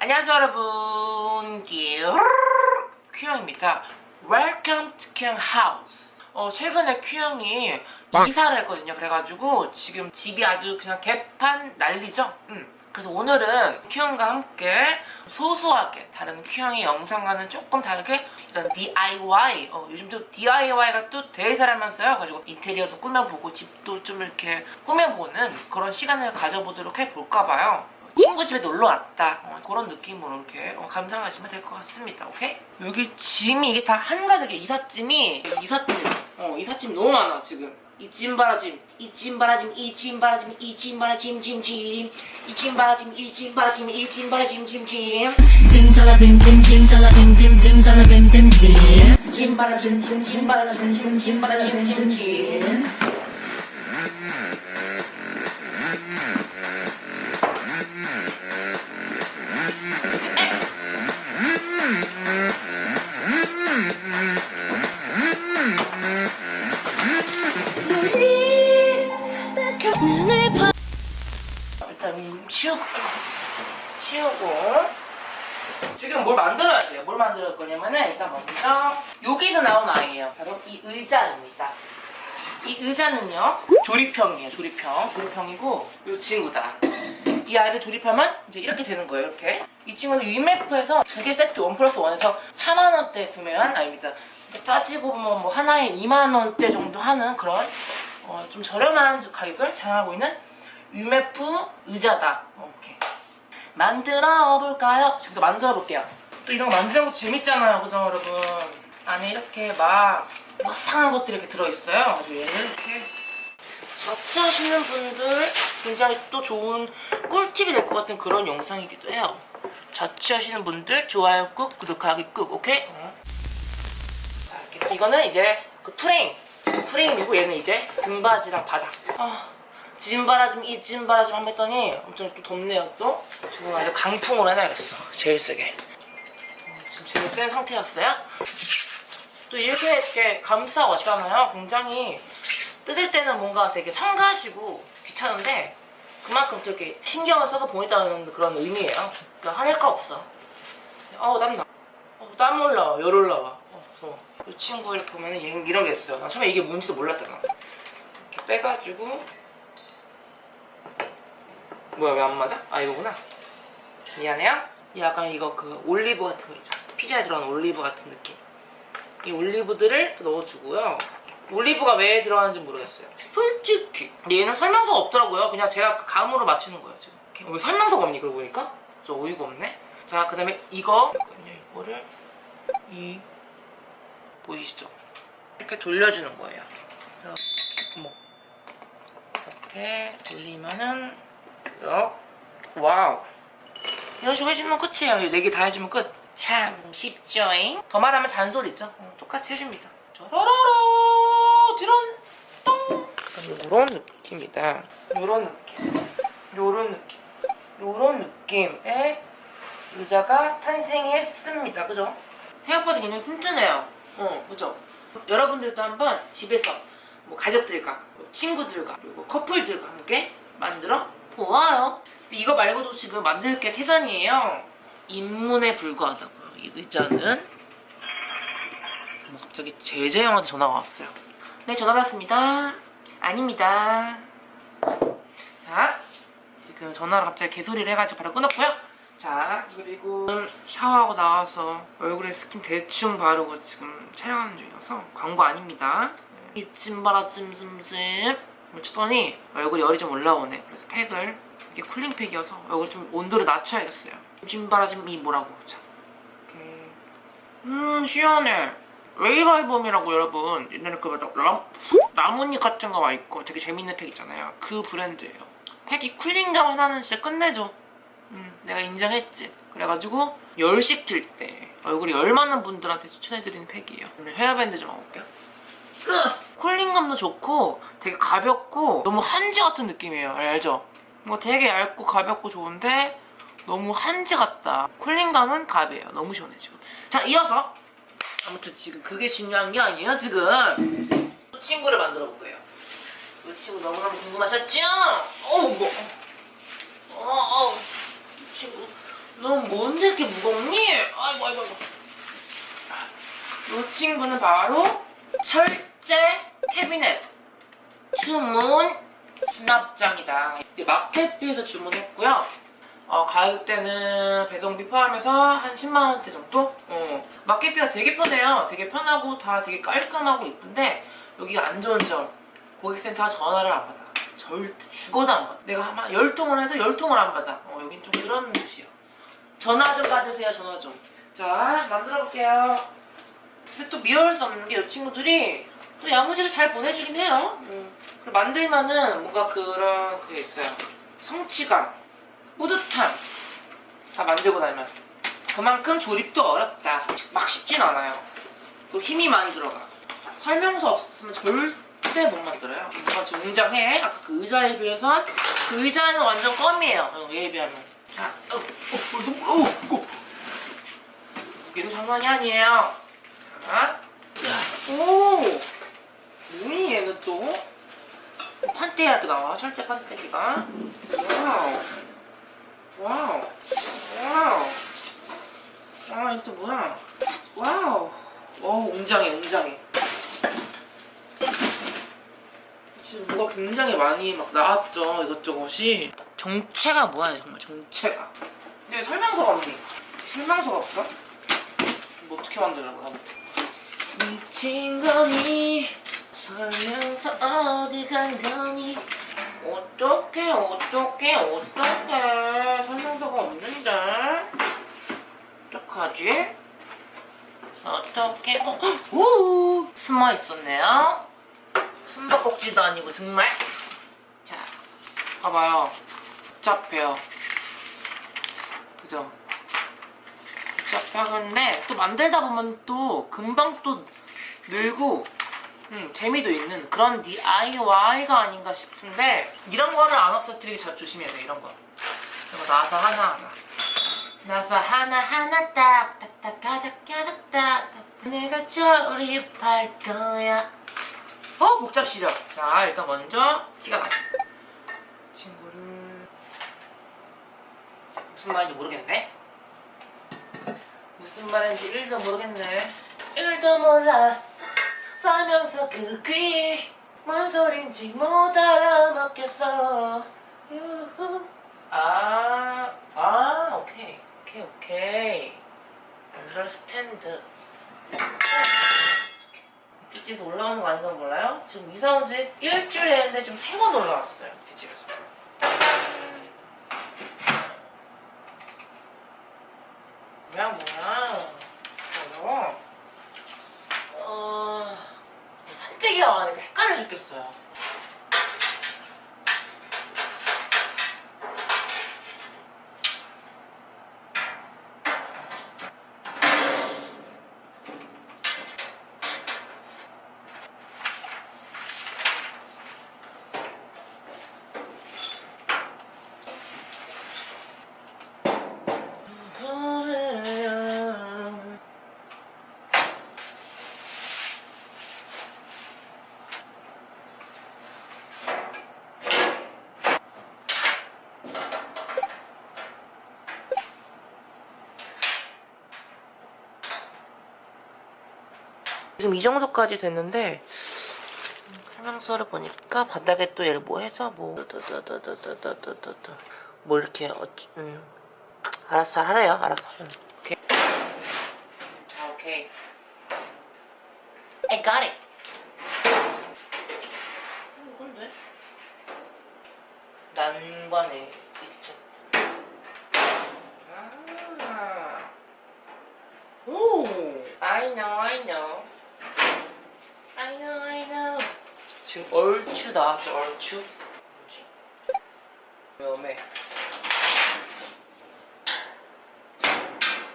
안녕하세요 여러분, 큐형입니다. Welcome to 큐형 하우스. 최근에 큐형이 이사를 했거든요. 그래가지고 지금 집이 아주 그냥 개판 난리죠. 그래서 오늘은 큐형과 함께 소소하게 다른 큐형의 영상과는 조금 다르게 이런 DIY, 요즘 또 DIY가 또 대세라면서요. 가지고 인테리어도 꾸며보고 집도 좀 이렇게 꾸며보는 그런 시간을 가져보도록 해볼까봐요. 친구 집에 놀러 왔다, 그런 느낌으로 이렇게 감상하시면 될 것 같습니다. 오케이? 여기 짐이 이게 다 한가득이에요. 이삿짐이 이삿짐 너무 많아 지금. 이 짐바라짐, 이 짐바라짐, 이 짐바라짐, 이 짐바라짐, 짐짐, 이 짐바라짐, 이 짐바라짐, 이 짐바라짐, 짐짐. 짐살라빔 짐짐살라빔 짐짐살라빔 짐짐 짐바라짐, 짐바라짐, 짐바라짐, 짐짐. 일단 치우고 지금 뭘 만들어야 돼요. 뭘 만들 거냐면은 일단 먼저 여기서 나온 아이예요. 바로 이 의자입니다. 이 의자는요 조립형이에요. 조립형이고 이 친구다. 이 아이를 조립하면 이제 이렇게 되는 거예요. 이렇게. 이 친구는 위메프에서 2개 세트 1+1에서 4만원대 구매한 아이입니다. 따지고 보면 뭐 하나에 2만원대 정도 하는 그런 좀 저렴한 가격을 자랑하고 있는 위메프 의자다. 이렇게 만들어 볼까요? 지금도 만들어 볼게요. 또 이런 거 만드는 거 재밌잖아요, 그죠 여러분? 안에 이렇게 막 이상한 것들이 이렇게 들어있어요. 얘를 이렇게 자취하시는 분들 굉장히 또 좋은 꿀팁이 될 것 같은 그런 영상이기도 해요. 자취하시는 분들 좋아요 꾹, 구독하기 꾹, 오케이? 자, 이렇게. 이거는 이제 그 프레임이고 얘는 이제 등받이랑 바닥. 짐바라짐, 이 짐바라짐 한번 했더니 엄청 또 덥네요. 또 지금 아주 강풍으로 해놔야겠어. 제일 세게. 지금 제일 센 상태였어요. 또 이렇게 감싸 왔잖아요. 굉장히 뜯을 때는 뭔가 되게 성가시고 귀찮은데 그만큼 또 이렇게 신경을 써서 보냈다는 그런 의미예요. 그러니까 화낼 거 없어. 땀나. 땀 올라와, 열 올라와. 그래서 이 친구 이렇게 보면은 얘는 이런 게 있어요. 나 처음에 이게 뭔지도 몰랐잖아. 이렇게 빼가지고 뭐야, 왜 안 맞아? 이거구나. 미안해요. 약간 이거 그 올리브 같은 거 있죠. 피자에 들어가는 올리브 같은 느낌. 이 올리브들을 넣어주고요. 올리브가 왜 들어가는지 모르겠어요. 솔직히. 근데 얘는 설명서가 없더라고요. 그냥 제가 감으로 맞추는 거예요, 지금. 왜 설명서가 없니, 그러고 보니까? 저 어이가 없네. 자, 그 다음에 이거를 보이시죠? 이렇게 돌려주는 거예요. 이렇게 돌리면은 와우. 이런 식으로 해주면 끝이에요. 4개 다 해주면 끝. 참 쉽죠잉? 더 말하면 잔소리죠. 똑같이 해줍니다. 저러러러 지런 똥. 요런 느낌이다. 요런 느낌의 의자가 탄생했습니다. 그죠? 생각보다 굉장히 튼튼해요. 그죠? 여러분들도 한번 집에서 뭐 가족들과 친구들과 그리고 커플들과 함께 만들어 보아요. 이거 말고도 지금 만들 게 태산이에요. 입문에 불과하다고요. 이 의자는. 갑자기 제재 형한테 전화가 왔어요. 네, 전화 받았습니다. 아닙니다. 자, 지금 전화로 갑자기 개소리를 해가지고 바로 끊었고요. 자, 그리고 샤워하고 나와서 얼굴에 스킨 대충 바르고 지금 촬영하는 중이어서 광고 아닙니다. 이 짐바라 찜찜찜 쳤더니 얼굴이 열이 좀 올라오네. 그래서 팩을, 이게 쿨링팩이어서 얼굴 좀 온도를 낮춰야겠어요. 짐바라짐이 뭐라고. 자, 이렇게. 시원해. 웨이바이범이라고 여러분, 옛날에 그 나뭇잎 같은 거 와있고 되게 재밌는 팩 있잖아요. 그 브랜드예요. 팩이 쿨링감 하나는 진짜 끝내줘. 내가 인정했지. 그래가지고 열 씹힐 때 얼굴이 열 많은 분들한테 추천해드리는 팩이에요. 오늘 헤어밴드 좀 해볼게요. 쿨링감도 좋고 되게 가볍고 너무 한지 같은 느낌이에요. 알죠? 이거 되게 얇고 가볍고 좋은데 너무 한지 같다. 쿨링감은 갑이에요. 너무 시원해 지금. 자, 이어서 아무튼 지금 그게 중요한 게 아니에요. 지금 또 친구를 만들어 볼 거예요. 이 친구 너무너무 궁금하셨죠? 이 친구 넌 뭔데 이렇게 무겁니? 아이고 아이고 아이고. 이 친구는 바로 철제 캐비넷 주문 수납장이다. 마켓비에서 주문했고요. 가격대는 배송비 포함해서 한 10만원대 정도? 마켓비가 되게 편해요. 되게 편하고 다 되게 깔끔하고 이쁜데 여기가 안 좋은 점, 고객센터 전화를 안 받아. 절대 죽어도 안 받아. 내가 아마 10통을 해도 10통을 안 받아. 여긴 좀 그런 곳이에요. 전화 좀 받으세요. 전화 좀. 자, 만들어 볼게요. 근데 또 미워할 수 없는 게 이 친구들이 또 야무지게 잘 보내주긴 해요. 그리고 만들면은 뭔가 그런 그게 있어요. 성취감, 뿌듯함. 다 만들고 나면 그만큼 조립도 어렵다. 막 쉽진 않아요. 또 힘이 많이 들어가. 설명서 없으면 절대 못 만들어요. 뭔가 좀 웅장해. 아까 그 의자에 비해서 그 의자는 완전 껌이에요. 얘에 비하면. 자, 무게도 장난이 아니에요. 자, 오, 뭐니 얘는 또? 판때기가 또 나와. 철제 판때기가. 와우, 와우, 와우. 아, 이거 또 뭐야? 와우. 웅장해, 웅장해. 지금 뭐가 굉장히 많이 막 나왔죠, 이것저것이. 정체가 뭐야, 정말 정체가. 근데 왜 설명서가 없니? 설명서가 없어? 뭐 어떻게 만들라고 하는 미친 거니? 설명서 어디 간 거니? 어떡해, 어떡해, 어떡해. 설명서가 없는데? 어떡하지? 어떡해, 오! 숨어 있었네요. 숨바꼭질도 아니고, 정말. 자, 봐봐요. 복잡해요. 그죠? 복잡하는데, 또 만들다 보면 또 금방 또 늘고, 재미도 있는 그런 DIY가 아닌가 싶은데, 이런 거를 안 없어뜨리기 잘 조심해야 돼, 이런 거. 이거 나서 하나하나. 나서 하나하나 딱딱딱 가닥가닥딱 내가 조립할 거야. 복잡 시력. 자, 일단 먼저 티가 나. 친구를 무슨 말인지 모르겠네. 무슨 말인지 1도 모르겠네. 1도 몰라. 설명서 그게 뭔 소린지 못 알아먹겠어. 유후. 오케이. understand. 뒷집에서 올라오는 거 아닌가 몰라요? 지금 이사 온 지 일주일 했는데 지금 3번 올라왔어요. 뒷집에서. 뭐야. 판때기가 많으니까 헷갈려 죽겠어요. 지금 이 정도까지 됐는데 설명서를 보니까 바닥에 또 얘를 뭐 해서 뭐 이렇게 알아서 잘 하래요. 알아서. 오케이. 오케이. I got it. 뭔데? 난관에 있죠. 오, I know. 지금 얼추 나왔죠, 얼추. 위험해.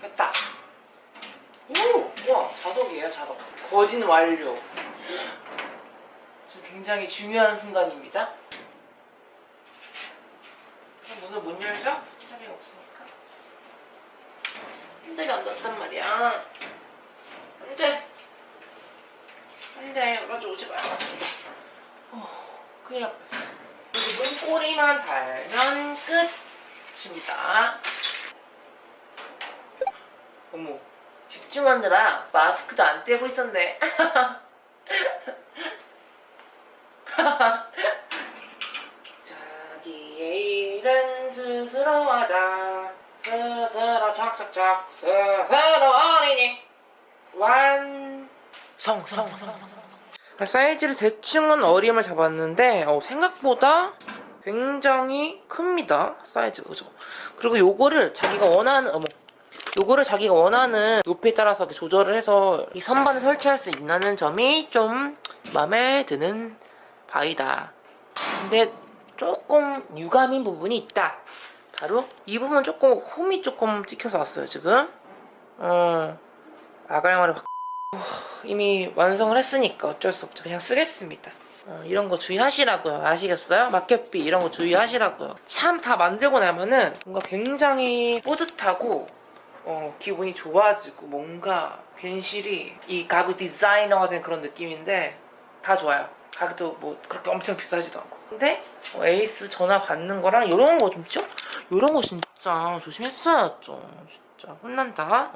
됐다. 와, 자석이에요, 자석. 거진 완료. 지금 굉장히 중요한 순간입니다. 그럼 오늘 못 열죠? 자리가 없으니까. 힘들이 안 났단 말이야. 안 돼, 열어줘, 오지 마요. 큰일 날 뻔했어. 그리고 꼬리만 달면 끝입니다. 집중하느라 마스크도 안 떼고 있었네. 자기의 일은 스스로 하자. 스스로 착착착 스스로 어린이 완성. 사이즈를 대충은 어림을 잡았는데 생각보다 굉장히 큽니다. 사이즈가. 그죠? 그리고 요거를 자기가 원하는 높이에 따라서 이렇게 조절을 해서 이 선반을 설치할 수 있다는 점이 좀 마음에 드는 바이다. 근데 조금 유감인 부분이 있다. 바로 이 부분 조금 홈이 조금 찍혀서 왔어요 지금. 아갈말을 이미 완성을 했으니까 어쩔 수 없죠. 그냥 쓰겠습니다. 이런 거 주의하시라고요. 아시겠어요? 마켓비 이런 거 주의하시라고요. 참 다 만들고 나면은 뭔가 굉장히 뿌듯하고 기분이 좋아지고 뭔가 괜시리 이 가구 디자이너가 된 그런 느낌인데 다 좋아요. 가격도 뭐 그렇게 엄청 비싸지도 않고. 근데 에이스 전화 받는 거랑 이런 거 좀 요런 거 진짜 조심했어야죠. 진짜 혼난다.